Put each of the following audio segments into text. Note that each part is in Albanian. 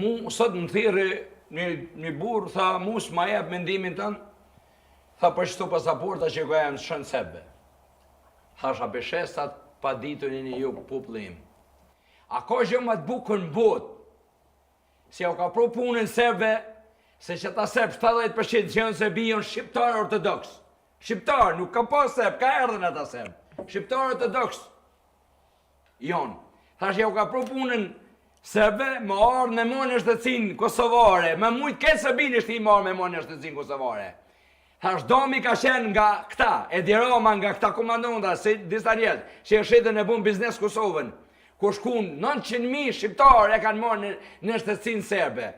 Mu sot më thirë një burë, tha mu s'ma jep mendimin tënë, tha për qëtu pasaporta që ka jam shënë sebe. Thasha beshestat pa ditën e një ju popullim. A ka gjë më të bukën botë, si o ka pro punën sebe, se që ta sebe 70% që janë sebi janë shqiptarë ortodoks. Shqiptarë, nuk ka pas sebe, ka erdhen ata sebe. Shqiptarë ortodoks. Jonë. Thasha o ka pro punën sebe, më arë me monë është të cinë kosovare, me mujtë këtë sebin është i marë me monë është të cinë kosovare. Thash domi ka qenë nga këta, Edi Rama nga këta komandonda, si disa njerëz, që e shetën e bun biznes Kosovën, ku shkun 900.000 shqiptarë e kanë marë në shtetësinë serbe.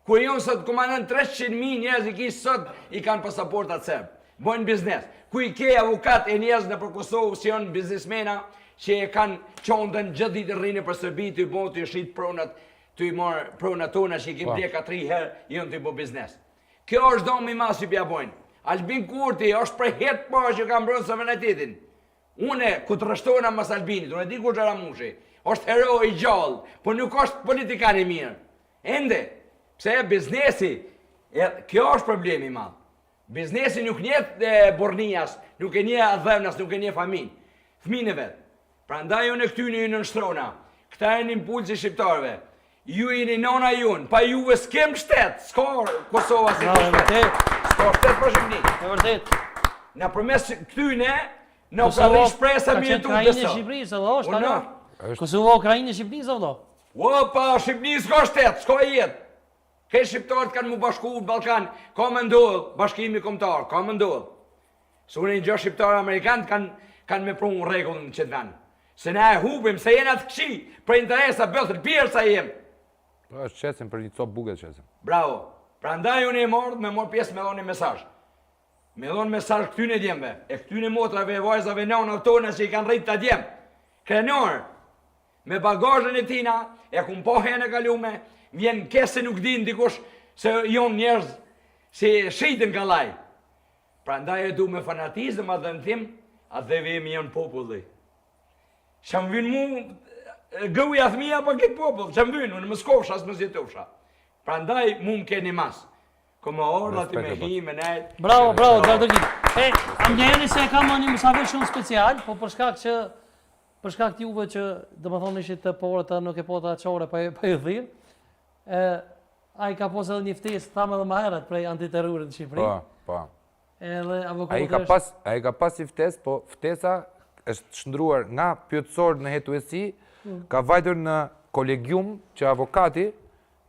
Kur jonë sot komandon 300.000 njerëz i kishë sot i kanë pasaportat serbe, bojnë biznes. Ku i ke avukat e njerëz në për Kosovë si janë biznesmena, që e kanë qondën gjithë ditë rrinë për Serbi, të i bojnë të i shqitë pronat, të i marë pronat tona që i kemë bleka 3 herë, jonë të i bo biznes. Kjo është domi ma që pja bojnë. Albin Kurti është për hetë po që ka mbronë suverenitetin. Une, ku të rështojna mas Albinit, unë e di kur gjara mushi, është hero i gjallë, po nuk është politikan i mirë. Ende, pse biznesi, kjo është problemi madhë. Biznesi nuk njet bornijas, nuk e nje adhevnas, nuk e nje famin. Fmine vetë. Pra ndaj unë e këtyni ju në nështrona, këta e një impulsi shqiptarve, ju i një nona junë, pa juve s'kem shtetë, s'ka Kosova si të shtetë, s'ka shtetë për Shqipni. E vërtet. Në përmes këtyne, në ka dhe shpresa mi e tu të Kosova, Shqipërisë, edhe është, ta Kosova, Ukrajinë, Shqipërisë, edhe. Opa, Shqipni s'ka shtetë, s'ka jetë. Këtë shqiptarët kanë mu bashku në Balkan, ka më ndodhë, bashkimi kombëtar, ka më ndodhë. Së unë një gjë shqiptarë Amerikanë kanë me prunë regullën që të venë. Se ne e hubim, se jena të këqi, për interesa bëthër, pjerë sa jem. Po është qesim për një copë buket qesim. Bravo. Pra ndaj unë e morë, me morë pjesë me dhonë një mesazh. Me dhonë mesazh këtyne djembe, e këtyne motrave e vajzave nëna tona që i kanë rritë të djemë. Krenorë, me bagajën e tina, e kumë po hene kalume, vjen kese nuk din dikush se jonë njerëz si shitën ka laj. Pra ndaj e du me fanatizëm atë dhe në tim, atë dhe vemi jonë populli. Që më vynë mu, gëuja thmija pa këtë popull, që më vynë, unë më skofsha, asë më zjetofsha. Pra ndaj mu më keni mas. Këmë orë, ati me hi, me nejt. Bravo, bravo, Gjardogit. Am njeri se kam një mësave shumë special, po për shkak t'juve që dhe më thonë ishit të porë të nuk e po të aqore pa ju dhirë, a i ka posë edhe një ftesë, thamë edhe ma herët prej antiterrorit në Shqipëri. Po. A i ka pas i ftesë, po ftesa është shndruar nga pyetësor në hetuesi, ka vajtur në kolegium që avokati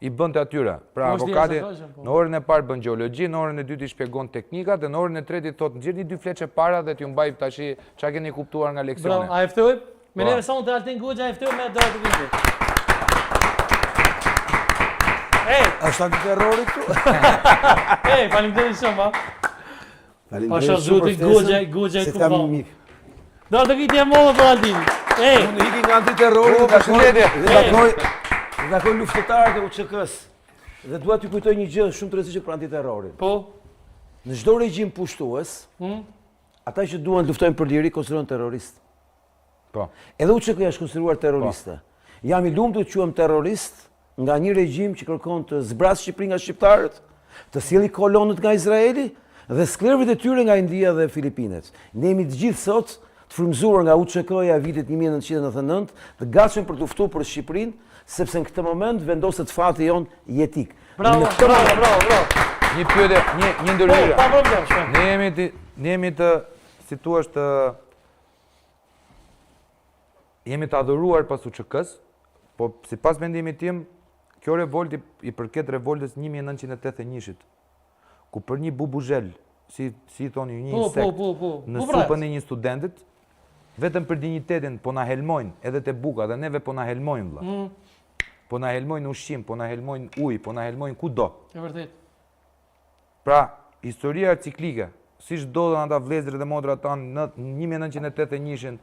i bënd të atyre. Pra avokati në orën e parë bën gjeologji, në orën e dytë i shpjegon teknikat, dhe në orën e tretë i thotë në gjirë një 2 fleqe para dhe t'ju mbaj tashi qa keni kuptuar nga leksione. Bravo, a eftoj? Me neve sonë të Altin Goxha, a eftoj me dërë të vindit. është antiterrori këtu? Faleminderit shumë, Pasha Zuti Goxha i kupton. Do të viti e modë për Aldin. Unë iki nga antiterrori dhe takoj luftëtarët e UÇK-s. Dhe dua t'ju kujtoj një gjë shumë të rëndësishme për antiterrorin. Po. Në çdo regjim pushtues, ata që duan të luftojnë për liri konsiderohen terrorist. Po. Edhe UÇK-ja është konsideruar terroriste. Jam i lumtur të quhem terrorist nga një regjim që kërkon të zbrasë Shqipërinë nga shqiptarët, të sjellë kolonët nga Izraeli dhe sklerëve të tyre nga India dhe Filipinet. Ne jemi të gjithë sot të frymëzuar nga UÇK-ja e vitit 1999, të gatshëm për të luftuar për Shqipërinë, sepse në këtë moment vendoset fati jon jetik. Bravo. Një pyetje, një ndërhyrje. Pa problem, Ne jemi të, si thua, jemi të adhuruar pas UÇK-s, po sipas mendimit tim, kjo revolt i përket revoltës 1981-shit, ku për një bubuzhel, si thoni një insekt, në supën e një studentit, vetëm për dignitetin po na helmojnë edhe te buka dhe neve po na helmojnë vëlla. Po na helmojnë ushqim, po na helmojnë ujë, po na helmojnë kudo. E vërtet. Pra, historia ciklike, siç ndodhen ata vëllezërit dhe motrat tanë në 1981-shin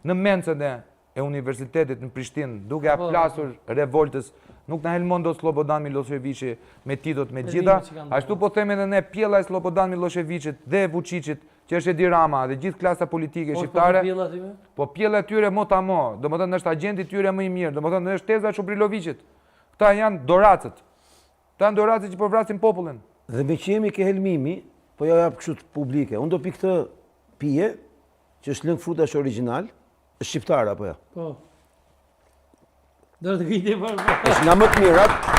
në mencën e universitetit në Prishtinë, duke plasur revoltës, nuk na helmon do Slobodan Miloševići me Titot me gjitha, ashtu po themi edhe ne pjella e Slobodan Miloševićit dhe Vučićit, që është Edi Rama dhe gjithë klasa politike shqiptare, po pjella e tyre mo ta mo, domethënë është agenti tyre më i mirë, domethënë është teza Çubrilovićit. Këta janë doracët. Ta ndoraci që po vrasin popullin. Dhe me që jemi ke helmimi, po ja jap kështu publike. Unë do pi këtë pije, që është lëng frutash origjinal, është shqiptare apo jo? Po. Do të gjej për. Është nga më të mirat,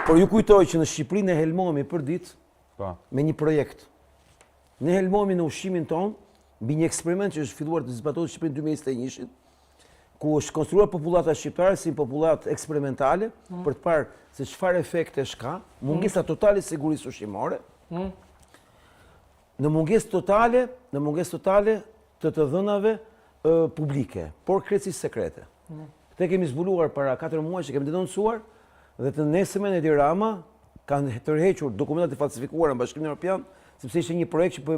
por ju kujtoj që në Shqipëri ne helmohemi për ditë Po. me një projekt. Ne helmohemi në ushqimin ton mbi një eksperiment që është filluar të zbatohet në Shqipëri në 2021, ku është konstruar popullata shqiptare si popullat eksperimentale për të parë se çfarë efektesh ka, mungesa totale sigurisë ushqimore. Në mungesë totale të dhënave publike, por krejtësisht sekrete. Këtë kemi zbuluar para 4 muaj që kemi denoncuar dhe të nesërmen Edi Rama kanë tërhequr dokumentat e falsifikuara në Bashkimin Evropian sepse ishte një projekt që